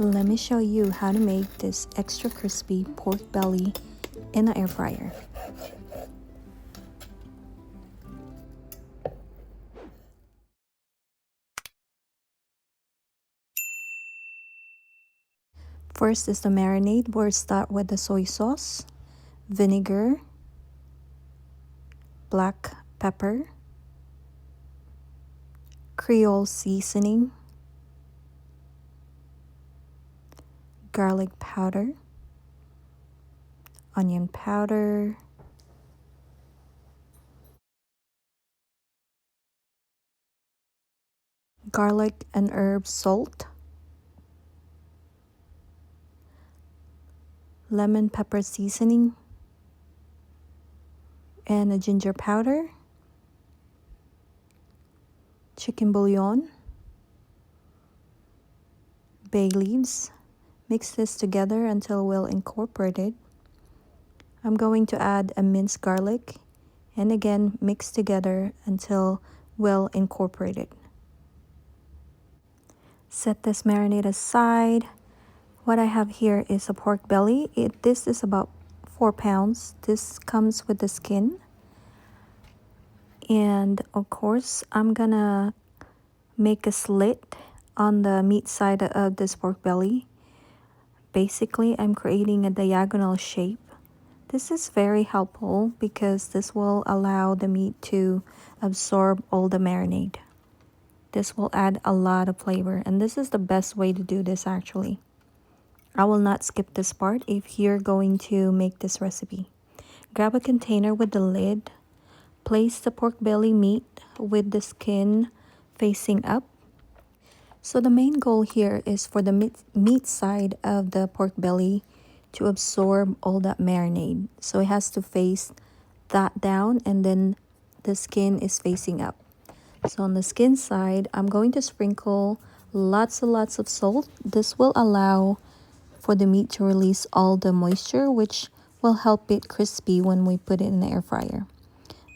Let me show you how to make this extra crispy pork belly in an air fryer. First is the marinade. We'll start with the soy sauce, vinegar, black pepper, Creole seasoning, garlic powder, onion powder, garlic and herb salt, lemon pepper seasoning, and a ginger powder, chicken bouillon, bay leaves. Mix this together until well incorporated. I'm going to add a minced garlic and again mix together until well incorporated. Set this marinade aside. What I have here is a pork belly. This is about 4 pounds. This comes with the skin. And of course, I'm gonna make a slit on the meat side of this pork belly. Basically, I'm creating a diagonal shape. This is very helpful because this will allow the meat to absorb all the marinade. This will add a lot of flavor, and this is the best way to do this actually. I will not skip this part if you're going to make this recipe. Grab a container with the lid. Place the pork belly meat with the skin facing up. So the main goal here is for the meat side of the pork belly to absorb all that marinade. So it has to face that down and then the skin is facing up. So on the skin side, I'm going to sprinkle lots and lots of salt. This will allow for the meat to release all the moisture, which will help it crispy when we put it in the air fryer.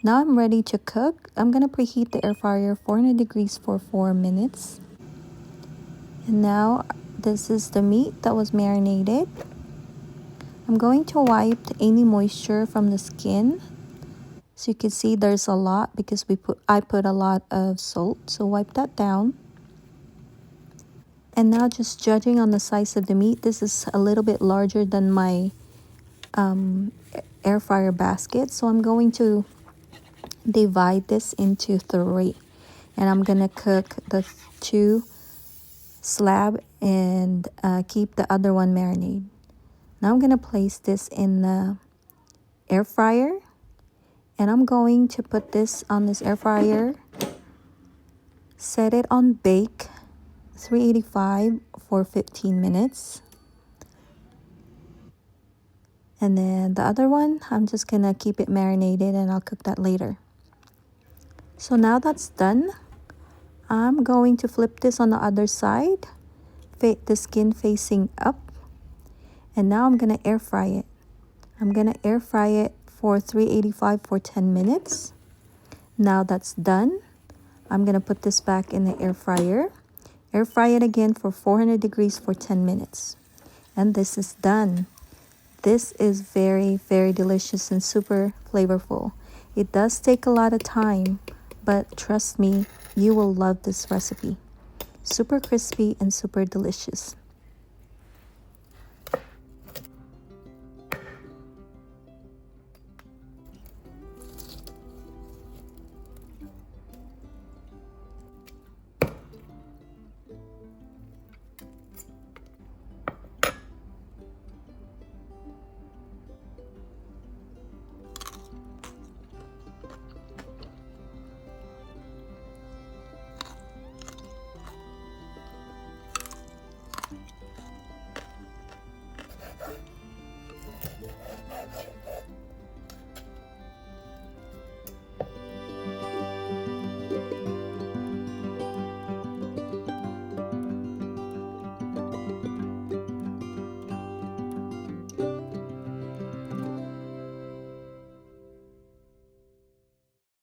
Now I'm ready to cook. I'm going to preheat the air fryer 400 degrees for 4 minutes. And now this is the meat that was marinated. I'm going to wipe any moisture from the skin. So you can see there's a lot because I put a lot of salt. So wipe that down. And now just judging on the size of the meat, this is a little bit larger than my air fryer basket. So I'm going to divide this into 3. And I'm going to cook the 2 slab and keep the other one marinade. Now I'm going to place this in the air fryer. And I'm going to put this on this air fryer. Set it on bake 385 for 15 minutes. And then the other one, I'm just going to keep it marinated and I'll cook that later. So now that's done. I'm going to flip this on the other side. The skin facing up. And now I'm going to air fry it. I'm going to air fry it for 385 for 10 minutes. Now that's done. I'm going to put this back in the air fryer. Air fry it again for 400 degrees for 10 minutes. And this is done. This is very, very delicious and super flavorful. It does take a lot of time, but trust me, you will love this recipe. Super crispy and super delicious.